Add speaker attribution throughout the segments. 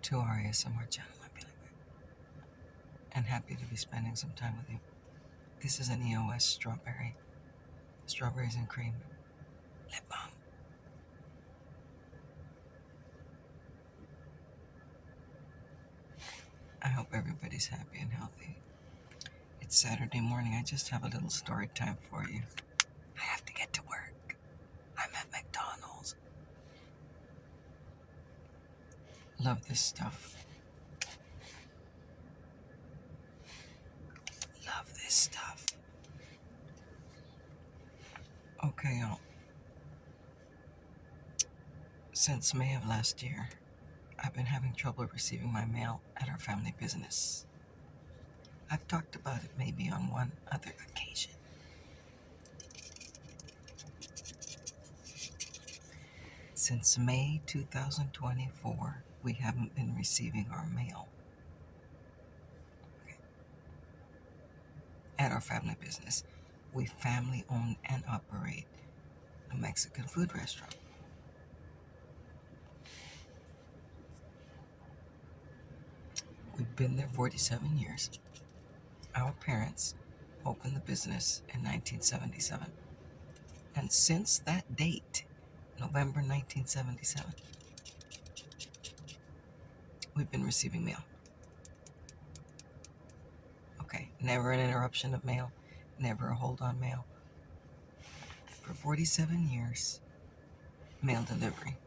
Speaker 1: to our ASMR channel. I'd be like, and happy to be spending some time with you. This is an EOS strawberry. Strawberries and cream. Lip balm. I hope everybody's happy and healthy. It's Saturday morning. I just have a little story time for you. I have to get to work. I'm at McDonald's. Love this stuff. Love this stuff. Okay, y'all. Since May of last year, I've been having trouble receiving my mail at our family business. I've talked about it maybe on one other occasion. Since May 2024, we haven't been receiving our mail at our family business. We family own and operate a Mexican food restaurant. We've been there 47 years. Our parents opened the business in 1977. And since that date, November 1977, we've been receiving mail. Okay, never an interruption of mail, never a hold on mail. For 47 years, mail delivery.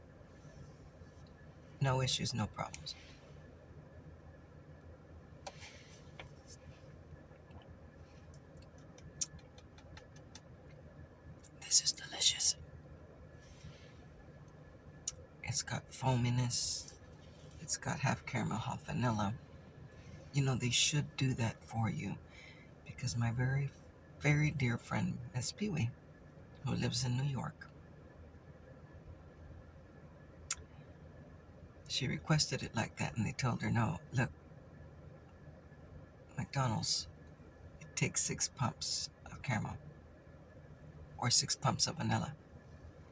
Speaker 1: No issues, no problems. This is delicious. It's got foaminess. It's got half caramel, half vanilla. You know, they should do that for you because my very, very dear friend, Miss Peewee, who lives in New York, she requested it like that and they told her, no, look, McDonald's, it takes 6 pumps of caramel or 6 pumps of vanilla.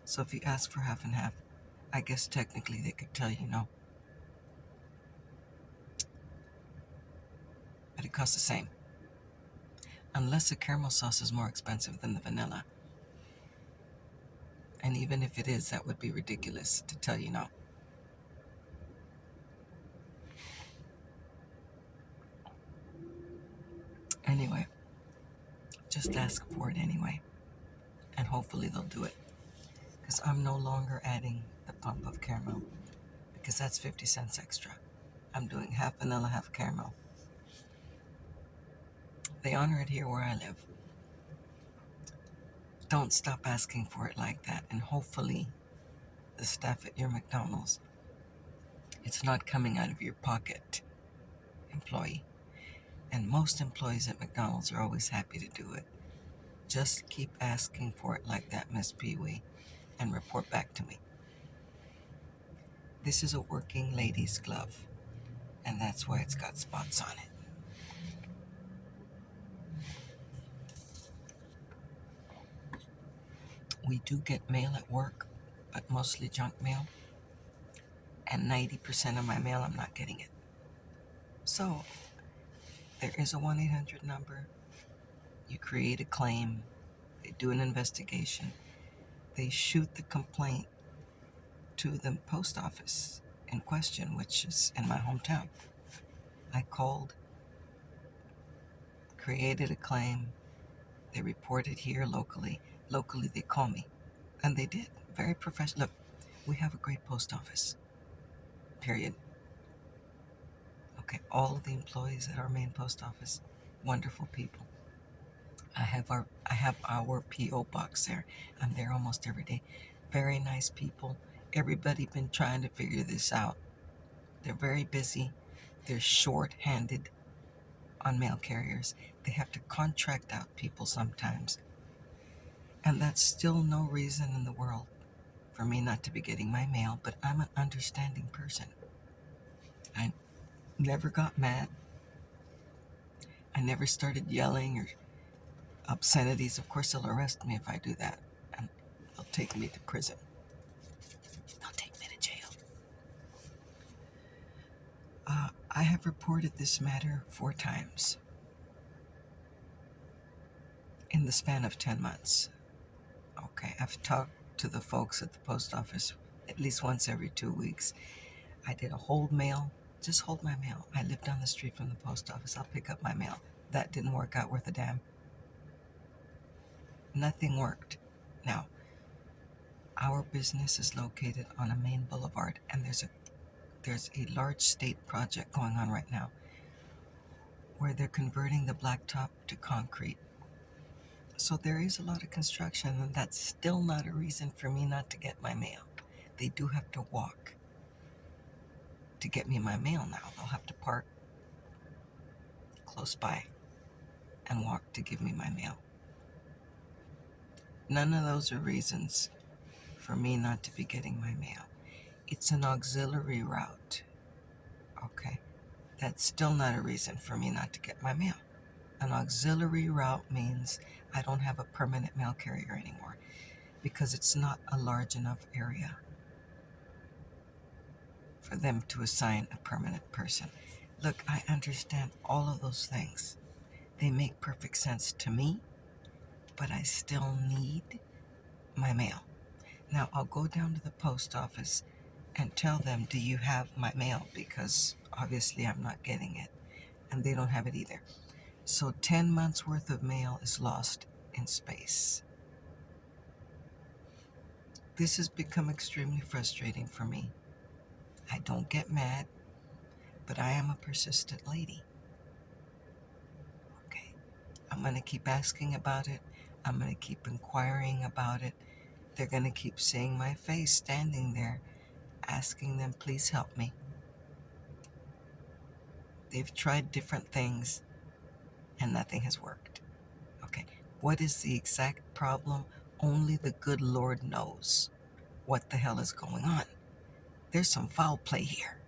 Speaker 1: So if you ask for half and half, I guess technically they could tell you no. But it costs the same. Unless the caramel sauce is more expensive than the vanilla. And even if it is, that would be ridiculous to tell you no. Anyway, just ask for it anyway. And hopefully they'll do it. Because I'm no longer adding the pump of caramel. Because that's 50 cents extra. I'm doing half vanilla, half caramel. They honor it here where I live. Don't stop asking for it like that. And hopefully the staff at your McDonald's, it's not coming out of your pocket, employee. And most employees at McDonald's are always happy to do it. Just keep asking for it like that, Miss Peewee, and report back to me. This is a working lady's glove, and that's why it's got spots on it. We do get mail at work, but mostly junk mail. And 90% of my mail, I'm not getting it. So, there is a 1-800 number. You create a claim. They do an investigation. They shoot the complaint to the post office in question, which is in my hometown. I called, created a claim. They reported here locally. Locally, they call me. And they did. Very professional. Look, we have a great post office. Period. Okay, all of the employees at our main post office, wonderful people. I have our P.O. box there. I'm there almost every day. Very nice people. Everybody been trying to figure this out. They're very busy. They're short-handed on mail carriers. They have to contract out people sometimes. And that's still no reason in the world for me not to be getting my mail, but I'm an understanding person. I never got mad. I never started yelling or obscenities. Of course, they'll arrest me if I do that, and they'll take me to prison. They'll take me to jail. I have reported this matter 4 times in the span of 10 months. Okay, I've talked to the folks at the post office at least once every 2 weeks. I did a hold mail, just hold my mail. I live down the street from the post office. I'll pick up my mail. That didn't work out worth a damn. Nothing worked. Now, our business is located on a main boulevard, and there's a large state project going on right now where they're converting the blacktop to concrete. So there is a lot of construction, and that's still not a reason for me not to get my mail. They do have to walk to get me my mail now. They'll have to park close by and walk to give me my mail. None of those are reasons for me not to be getting my mail. It's an auxiliary route. Okay, that's still not a reason for me not to get my mail. An auxiliary route means I don't have a permanent mail carrier anymore because it's not a large enough area for them to assign a permanent person. Look, I understand all of those things. They make perfect sense to me, but I still need my mail. Now, I'll go down to the post office and tell them, do you have my mail? Because obviously I'm not getting it, and they don't have it either. So 10 months worth of mail is lost in space. This has become extremely frustrating for me. I don't get mad, but I am a persistent lady. Okay, I'm going to keep asking about it. I'm going to keep inquiring about it. They're going to keep seeing my face standing there, asking them, please help me. They've tried different things, and nothing has worked. Okay, what is the exact problem? Only the good Lord knows what the hell is going on. There's some foul play here.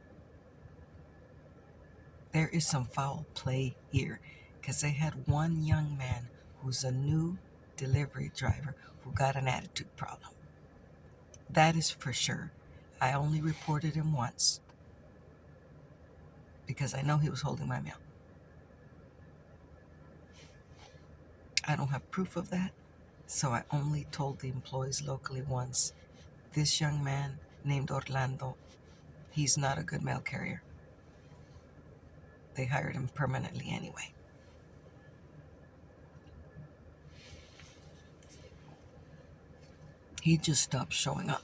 Speaker 1: There is some foul play here, because they had one young man who's a new delivery driver who got an attitude problem. That is for sure. I only reported him once because I know he was holding my mail. I don't have proof of that, so I only told the employees locally once, this young man named Orlando, he's not a good mail carrier. They hired him permanently anyway. He just stopped showing up.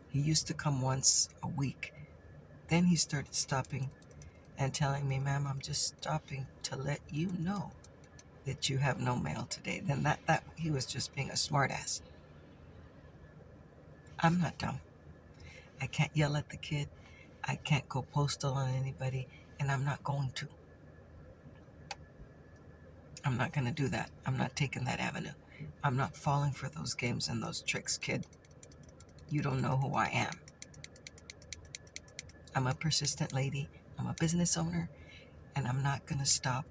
Speaker 1: He used to come once a week. Then he started stopping and telling me, ma'am, I'm just stopping to let you know that you have no mail today. Then that he was just being a smartass. I'm not dumb. I can't yell at the kid. I can't go postal on anybody, and I'm not going to. I'm not going to do that. I'm not taking that avenue. I'm not falling for those games and those tricks, kid. You don't know who I am. I'm a persistent lady. I'm a business owner, and I'm not going to stop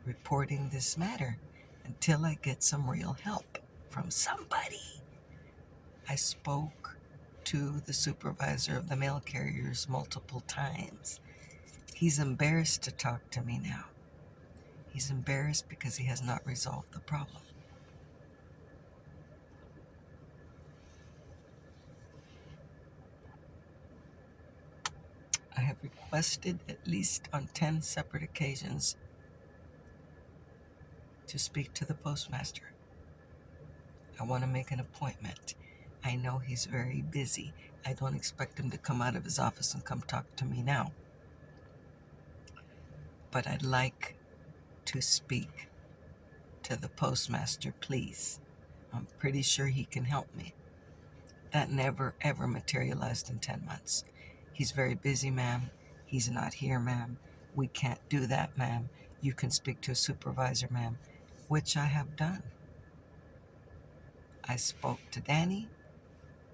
Speaker 1: reporting this matter until I get some real help from somebody. I spoke to the supervisor of the mail carriers multiple times. He's embarrassed to talk to me now. He's embarrassed because he has not resolved the problem. I have requested at least on 10 separate occasions to speak to the postmaster. I want to make an appointment. I know he's very busy. I don't expect him to come out of his office and come talk to me now. But I'd like to speak to the postmaster, please. I'm pretty sure he can help me. That never, ever materialized in 10 months. He's very busy, ma'am. He's not here, ma'am. We can't do that, ma'am. You can speak to a supervisor, ma'am, which I have done. I spoke to Danny.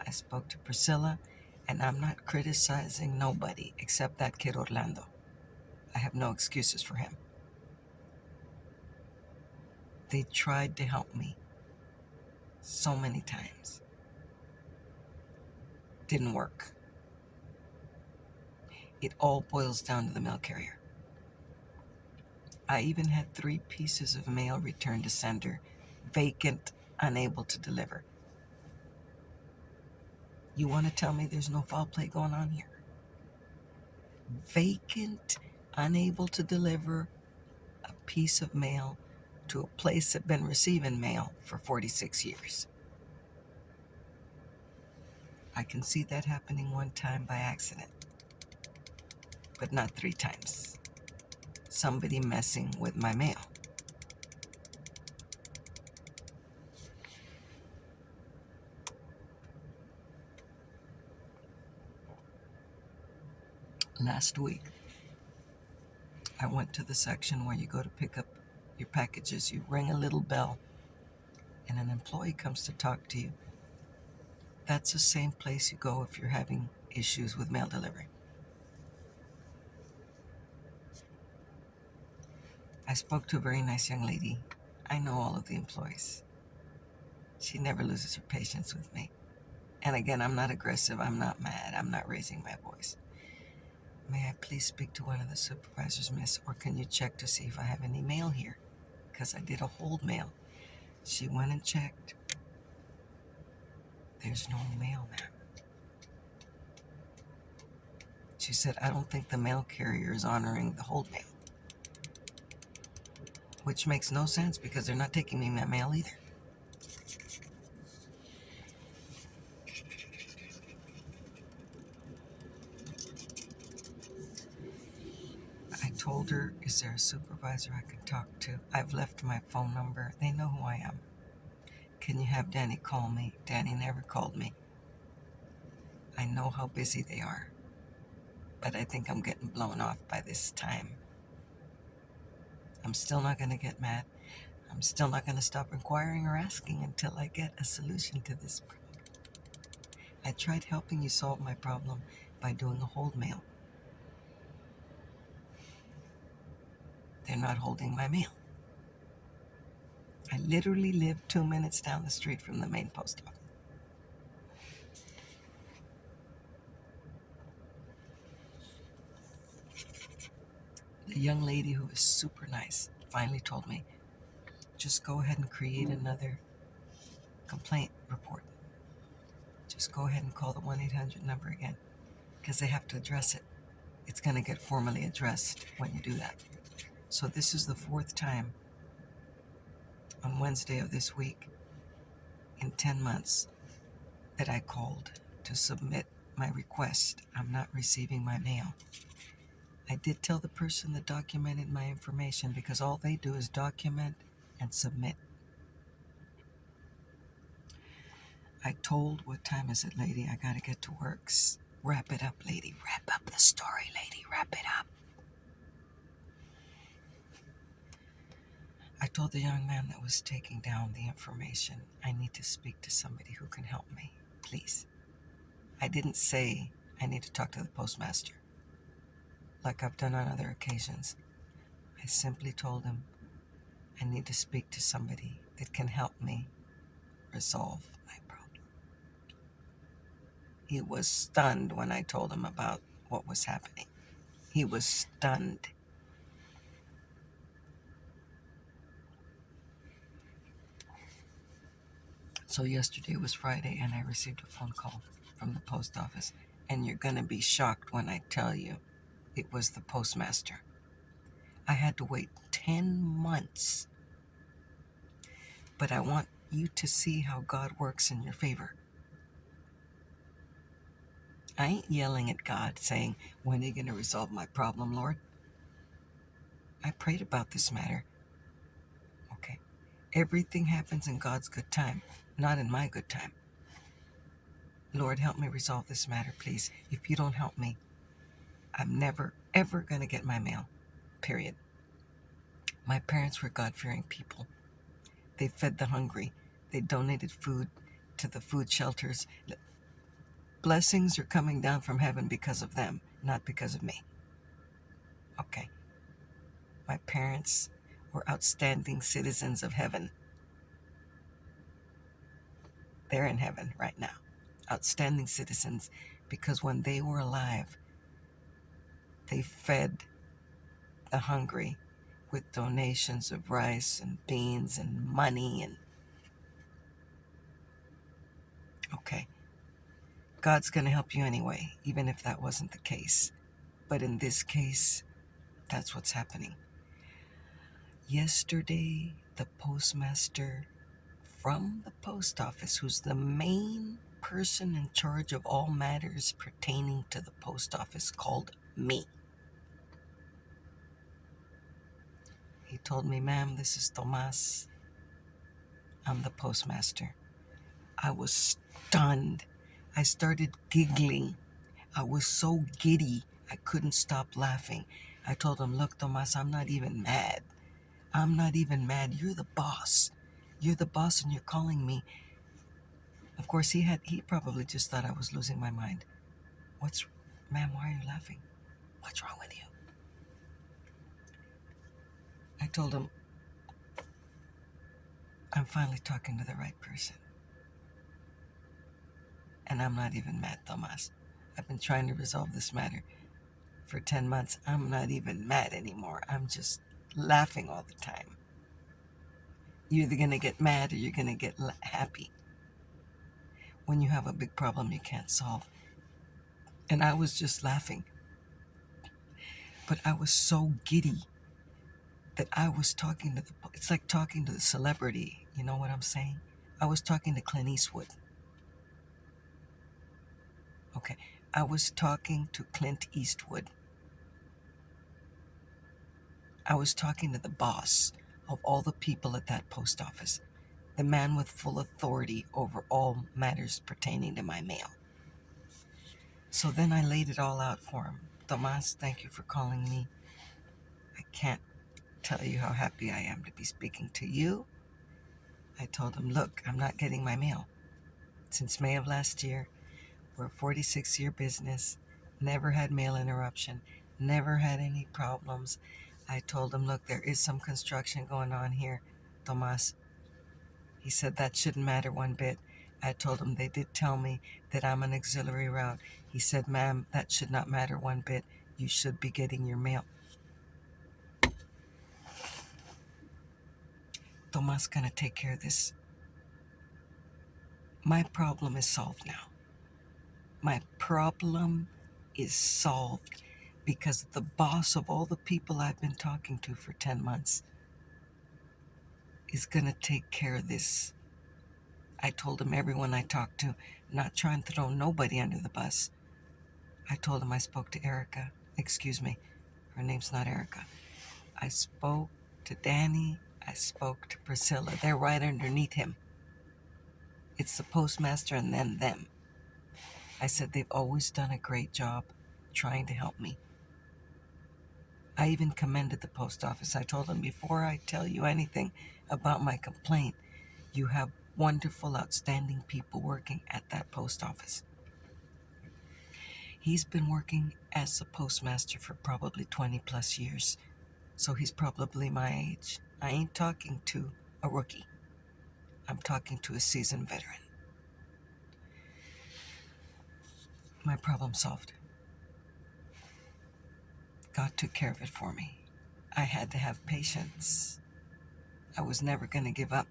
Speaker 1: I spoke to Priscilla, and I'm not criticizing nobody except that kid Orlando. I have no excuses for him. They tried to help me so many times. Didn't work. It all boils down to the mail carrier. I even had 3 pieces of mail returned to sender, vacant, unable to deliver. You want to tell me there's no foul play going on here? Vacant, unable to deliver a piece of mail to a place that's been receiving mail for 46 years. I can see that happening one time by accident, but not 3 times. Somebody messing with my mail. Last week, I went to the section where you go to pick up your packages. You ring a little bell, and an employee comes to talk to you. That's the same place you go if you're having issues with mail delivery. I spoke to a very nice young lady. I know all of the employees. She never loses her patience with me. And again, I'm not aggressive. I'm not mad. I'm not raising my voice. May I please speak to one of the supervisors, miss? Or can you check to see if I have any mail here? Because I did a hold mail. She went and checked. There's no mail, ma'am. She said, I don't think the mail carrier is honoring the hold mail. Which makes no sense because they're not taking me my mail either. I told her, is there a supervisor I can talk to? I've left my phone number. They know who I am. Can you have Danny call me? Danny never called me. I know how busy they are, but I think I'm getting blown off by this time. I'm still not going to get mad. I'm still not going to stop inquiring or asking until I get a solution to this problem. I tried helping you solve my problem by doing a hold mail. They're not holding my mail. I literally live 2 minutes down the street from the main post office. The young lady who is super nice finally told me, just go ahead and create another complaint report. Just go ahead and call the 1-800 number again because they have to address it. It's going to get formally addressed when you do that. So this is the 4th time on Wednesday of this week in 10 months that I called to submit my request. I'm not receiving my mail. I did tell the person that documented my information because all they do is document and submit. I told, what time is it, lady? I gotta get to work. Wrap it up, lady. Wrap up the story, lady. Wrap it up. I told the young man that was taking down the information, I need to speak to somebody who can help me, please. I didn't say I need to talk to the postmaster like I've done on other occasions. I simply told him I need to speak to somebody that can help me resolve my problem. He was stunned when I told him about what was happening. He was stunned. So yesterday was Friday and I received a phone call from the post office, and you're going to be shocked when I tell you it was the postmaster. I had to wait 10 months, but I want you to see how God works in your favor. I ain't yelling at God saying, when are you going to resolve my problem, Lord? I prayed about this matter. Okay. Everything happens in God's good time, not in my good time. Lord, help me resolve this matter, please. If you don't help me, I'm never, ever going to get my mail. Period. My parents were God-fearing people. They fed the hungry. They donated food to the food shelters. Blessings are coming down from heaven because of them, not because of me. Okay. My parents were outstanding citizens of heaven. They're in heaven right now. Outstanding citizens, because when they were alive, They fed the hungry with donations of rice and beans and money and okay, God's going to help you anyway, even if that wasn't the case. But in this case, that's what's happening. Yesterday, the postmaster from the post office, who's the main person in charge of all matters pertaining to the post office, called me. He told me, ma'am, this is Tomas. I'm the postmaster. I was stunned. I started giggling. I was so giddy, I couldn't stop laughing. I told him, look, Tomas, I'm not even mad. I'm not even mad. You're the boss. You're the boss and you're calling me. Of course, he probably just thought I was losing my mind. Ma'am, why are you laughing? What's wrong with you? I told him, I'm finally talking to the right person. And I'm not even mad, Tomas. I've been trying to resolve this matter for 10 months. I'm not even mad anymore. I'm just laughing all the time. You're either going to get mad or you're going to get happy when you have a big problem you can't solve. And I was just laughing. But I was so giddy that I was talking to it's like talking to the celebrity. You know what I'm saying? I was talking to Clint Eastwood. Okay. I was talking to Clint Eastwood. I was talking to the boss of all the people at that post office, the man with full authority over all matters pertaining to my mail. So then I laid it all out for him. Tomas, thank you for calling me. I can't tell you how happy I am to be speaking to you. I told him, look, I'm not getting my mail. Since May of last year, we're a 46-year business, never had mail interruption, never had any problems. I told him, look, there is some construction going on here, Tomas. He said that shouldn't matter one bit. I told him they did tell me that I'm an auxiliary route. He said, ma'am, that should not matter one bit. You should be getting your mail. Tomas gonna take care of this. My problem is solved now. My problem is solved because the boss of all the people I've been talking to for 10 months is gonna take care of this. I told him everyone I talked to, not trying to throw nobody under the bus. I told him I spoke to Erica. Excuse me, her name's not Erica. I spoke to Danny. I spoke to Priscilla. They're right underneath him. It's the postmaster and then them. I said they've always done a great job trying to help me. I even commended the post office. I told them, before I tell you anything about my complaint, you have wonderful, outstanding people working at that post office. He's been working as a postmaster for probably 20 plus years, so he's probably my age. I ain't talking to a rookie. I'm talking to a seasoned veteran. My problem solved. God took care of it for me. I had to have patience. I was never going to give up.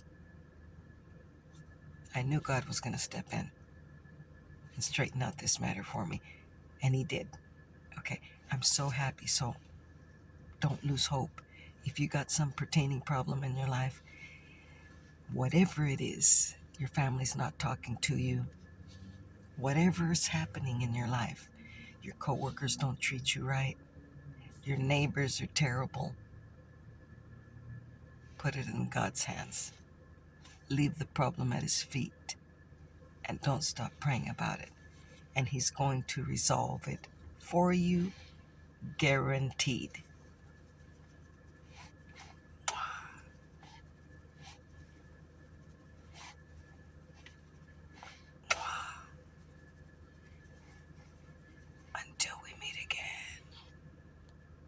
Speaker 1: I knew God was going to step in and straighten out this matter for me, and He did. Okay, I'm so happy, so don't lose hope. If you got some pertaining problem in your life, whatever it is, your family's not talking to you, whatever is happening in your life, your coworkers don't treat you right, your neighbors are terrible, put it in God's hands. Leave the problem at His feet and don't stop praying about it. And He's going to resolve it for you, guaranteed.